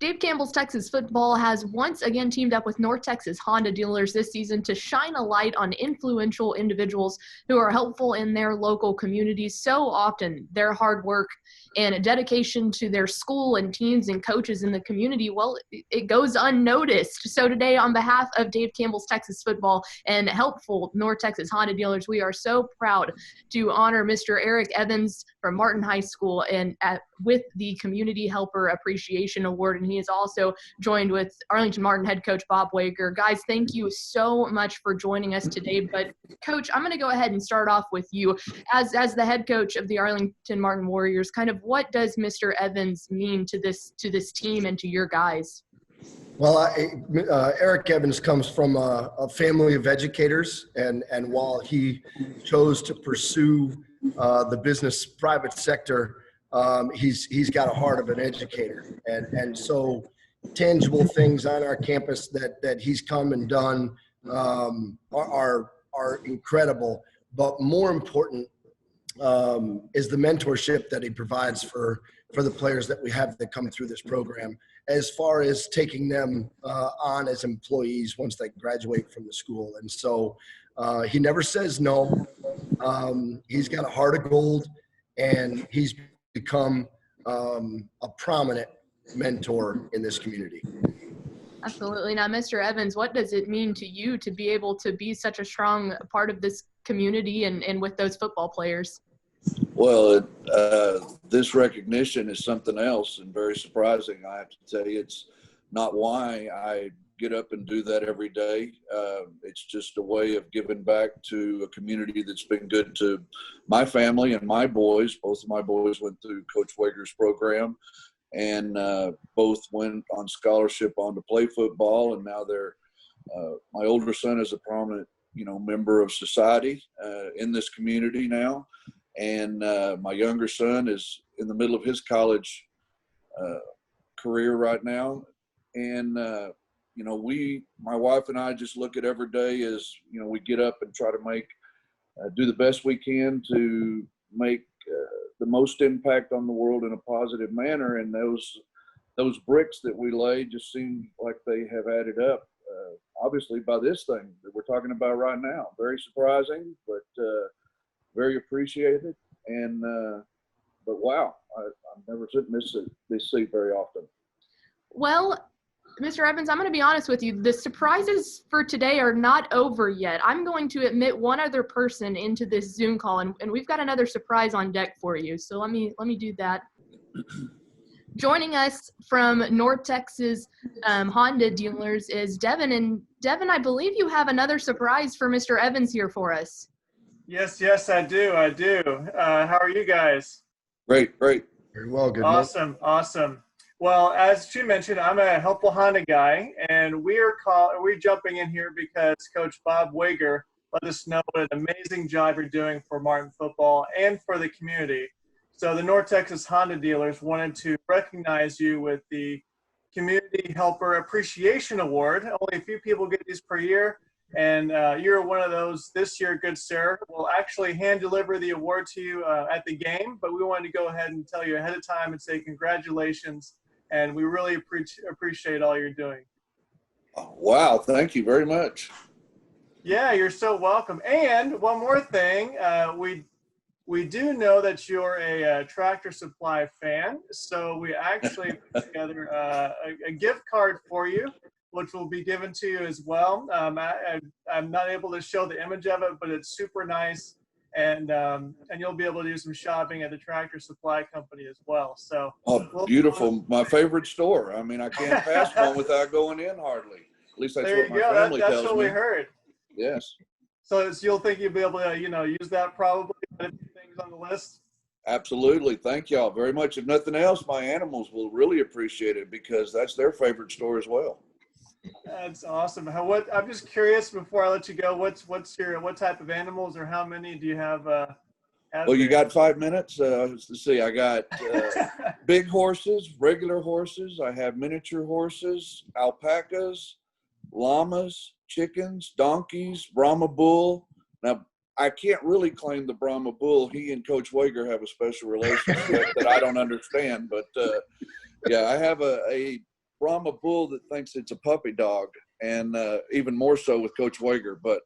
Dave Campbell's Texas football has once again teamed up with North Texas Honda dealers this season to shine a light on influential individuals who are helpful in their local communities. So often their hard work and dedication to their school and teams and coaches in the community, well, it goes unnoticed. So today, on behalf of Dave Campbell's Texas football and helpful North Texas Honda dealers, we are so proud to honor Mr. Eric Evans from Martin High School and with the Community Helper Appreciation Award. And he is also joined with Arlington Martin head coach Bob Wager. Guys, thank you so much for joining us today. But Coach, I'm going to go ahead and start off with you. As the head coach of the Arlington Martin Warriors, kind of what does Mr. Evans mean to this team and to your guys? Well, Eric Evans comes from a family of educators, and while he chose to pursue the business private sector, he's got a heart of an educator, and so tangible things on our campus that he's come and done are incredible. But more important is the mentorship that he provides for the players that we have that come through this program, as far as taking them on as employees once they graduate from the school. And so he never says no. He's got a heart of gold, and he's become a prominent mentor in this community. Absolutely. Now, Mr. Evans, what does it mean to you to be able to be such a strong part of this community and with those football players? Well, this recognition is something else and very surprising. I have to tell you, it's not why I get up and do that every day. It's just a way of giving back to a community that's been good to my family and my boys. Both of my boys went through Coach Wager's program, and both went on scholarship on to play football. And now they're my older son is a prominent, member of society in this community now. And my younger son is in the middle of his college career right now. And, my wife and I just look at every day as, we get up and try to do the best we can to make the most impact on the world in a positive manner. And those bricks that we lay just seem like they have added up, obviously, by this thing that we're talking about right now. Very surprising, but very appreciated. And but wow, I've never sit in this seat very often. Well, Mr. Evans, I'm going to be honest with you. The surprises for today are not over yet. I'm going to admit one other person into this Zoom call, and we've got another surprise on deck for you. So let me do that. Joining us from North Texas Honda dealers is Devin. And Devin, I believe you have another surprise for Mr. Evans here for us. Yes, I do. How are you guys? Great. Very well, good. Awesome. Well, as you mentioned, I'm a helpful Honda guy, and we're jumping in here because Coach Bob Wager let us know what an amazing job you're doing for Martin football and for the community. So the North Texas Honda dealers wanted to recognize you with the Community Helper Appreciation Award. Only a few people get these per year, and you're one of those this year, good sir. We'll actually hand deliver the award to you at the game, but we wanted to go ahead and tell you ahead of time and say congratulations, and we really appreciate all you're doing. Wow, thank you very much. Yeah, you're so welcome. And one more thing, we do know that you're a Tractor Supply fan, so we actually put together a gift card for you, which will be given to you as well. I'm not able to show the image of it, but it's super nice, and you'll be able to do some shopping at the Tractor Supply Company as well. So, beautiful! My favorite store. I mean, I can't pass one without going in hardly. At least that's what my family tells me. That's what we heard. Yes. So you'll think you'll be able to, use that probably. Things on the list. Absolutely. Thank y'all very much. If nothing else, my animals will really appreciate it because that's their favorite store as well. That's awesome. I'm just curious before I let you go, what type of animals or how many do you have? Well, you got 5 minutes. Let's see. I got big horses, regular horses. I have miniature horses, alpacas, llamas, chickens, donkeys, Brahma bull. Now, I can't really claim the Brahma bull. He and Coach Wager have a special relationship that I don't understand. But, yeah, I have a Brahma bull that thinks it's a puppy dog, and even more so with Coach Wager, but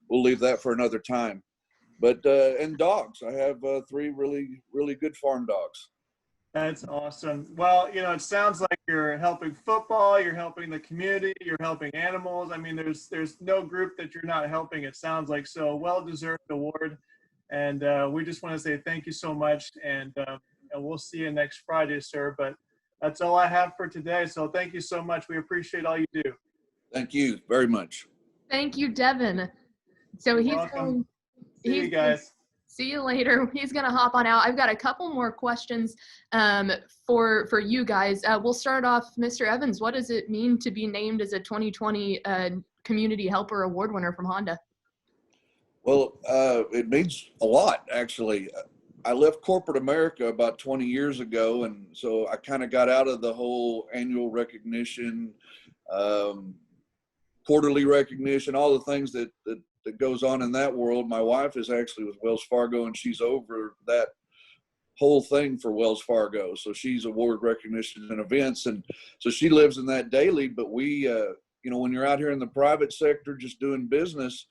we'll leave that for another time. But and dogs, I have 3 really, really good farm dogs. That's awesome. Well, it sounds like you're helping football, you're helping the community, you're helping animals. I mean, there's no group that you're not helping, it sounds like. So a well-deserved award. And we just want to say thank you so much. And we'll see you next Friday, sir. But that's all I have for today. So thank you so much. We appreciate all you do. Thank you very much. Thank you, Devin. So You're welcome. See you guys. See you later. He's going to hop on out. I've got a couple more questions for you guys. We'll start off, Mr. Evans. What does it mean to be named as a 2020 Community Helper Award winner from Honda? Well, it means a lot, actually. I left corporate America about 20 years ago, and so I kind of got out of the whole annual recognition, quarterly recognition, all the things that goes on in that world. My wife is actually with Wells Fargo, and she's over that whole thing for Wells Fargo. So she's award recognition and events, and so she lives in that daily. But we, when you're out here in the private sector just doing business,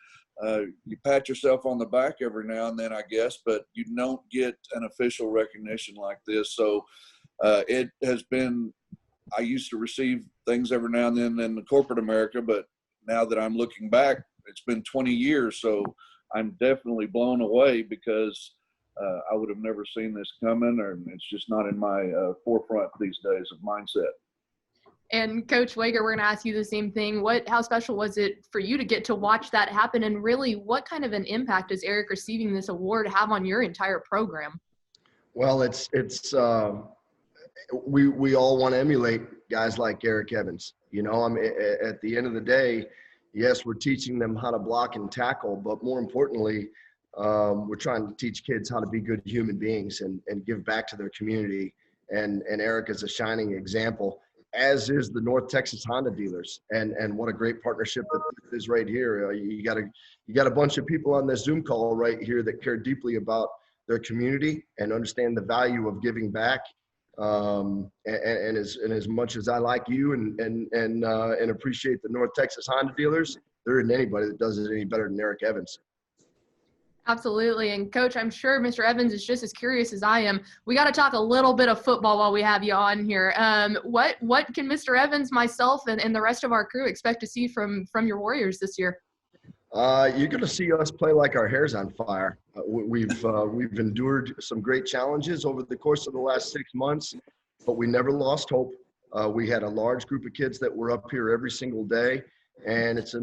you pat yourself on the back every now and then, I guess, but you don't get an official recognition like this. So it has been, I used to receive things every now and then in the corporate America, but now that I'm looking back, it's been 20 years. So I'm definitely blown away because I would have never seen this coming, or it's just not in my forefront these days of mindset. And Coach Wager, we're going to ask you the same thing. How special was it for you to get to watch that happen? And really, what kind of an impact does Eric receiving this award have on your entire program? Well, we all want to emulate guys like Eric Evans. At the end of the day, yes, we're teaching them how to block and tackle, but more importantly, we're trying to teach kids how to be good human beings and give back to their community. And Eric is a shining example, as is the North Texas Honda dealers. And what a great partnership that is right here. You got a bunch of people on this Zoom call right here that care deeply about their community and understand the value of giving back. And as much as I like you and appreciate the North Texas Honda dealers, there isn't anybody that does it any better than Eric Evans. Absolutely. And Coach, I'm sure Mr. Evans is just as curious as I am. We got to talk a little bit of football while we have you on here. What can Mr. Evans, myself, and the rest of our crew expect to see from your Warriors this year? You're going to see us play like our hair's on fire. We've endured some great challenges over the course of the last 6 months, but we never lost hope. We had a large group of kids that were up here every single day. And it's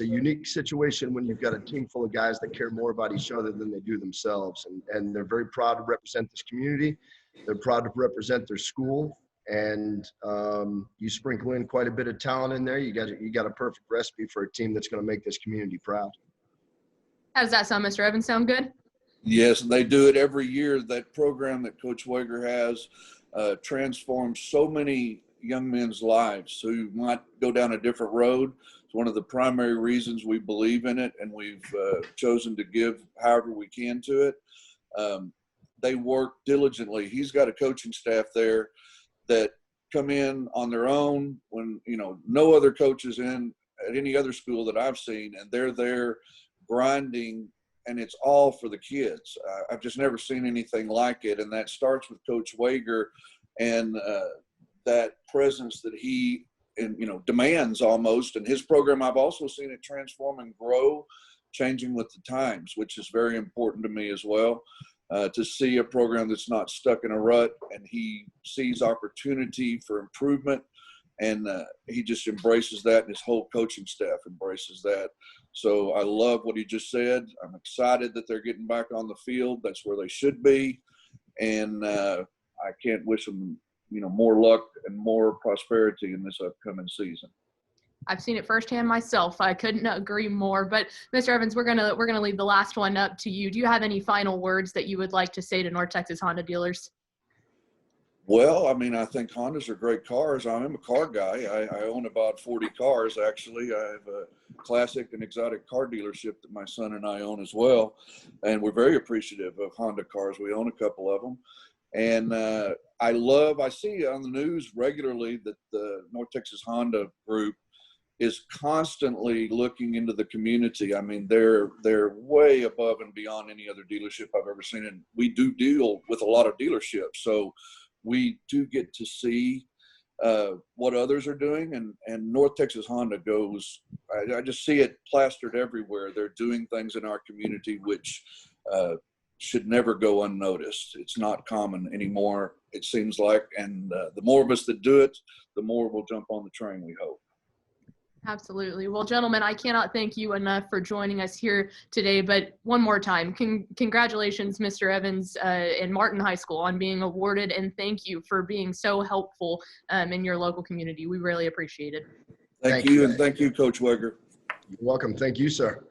a unique situation when you've got a team full of guys that care more about each other than they do themselves. And they're very proud to represent this community. They're proud to represent their school. And you sprinkle in quite a bit of talent in there. You got a perfect recipe for a team that's going to make this community proud. How does that sound, Mr. Evans? Sound good? Yes, they do it every year. That program that Coach Wager has transforms so many young men's lives who might go down a different road. It's one of the primary reasons we believe in it, and we've chosen to give however we can to it. They work diligently. He's got a coaching staff there that come in on their own when, no other coaches in at any other school that I've seen, and they're there grinding, and it's all for the kids. I've just never seen anything like it, and that starts with Coach Wager and that presence that he demands almost. And his program, I've also seen it transform and grow, changing with the times, which is very important to me as well. To see a program that's not stuck in a rut, and he sees opportunity for improvement, and he just embraces that, and his whole coaching staff embraces that. So I love what he just said. I'm excited that they're getting back on the field. That's where they should be. And I can't wish them more luck and more prosperity in this upcoming season. I've seen it firsthand myself. I couldn't agree more. But Mr. Evans, we're gonna leave the last one up to you. Do you have any final words that you would like to say to North Texas Honda dealers? Well, I think Hondas are great cars. I'm a car guy. I own about 40 cars, actually. I have a classic and exotic car dealership that my son and I own as well. And we're very appreciative of Honda cars. We own a couple of them. And I see on the news regularly that the North Texas Honda group is constantly looking into the community. I mean, they're way above and beyond any other dealership I've ever seen. And we do deal with a lot of dealerships, so we do get to see what others are doing. And North Texas Honda goes, I just see it plastered everywhere. They're doing things in our community which should never go unnoticed. It's not common anymore, it seems like. And the more of us that do it, the more we'll jump on the train, we hope. Absolutely. Well, gentlemen, I cannot thank you enough for joining us here today. But one more time, congratulations, Mr. Evans and Martin High School on being awarded. And thank you for being so helpful in your local community. We really appreciate it. Thank you. And thank you, Coach Weger. You're welcome. Thank you, sir.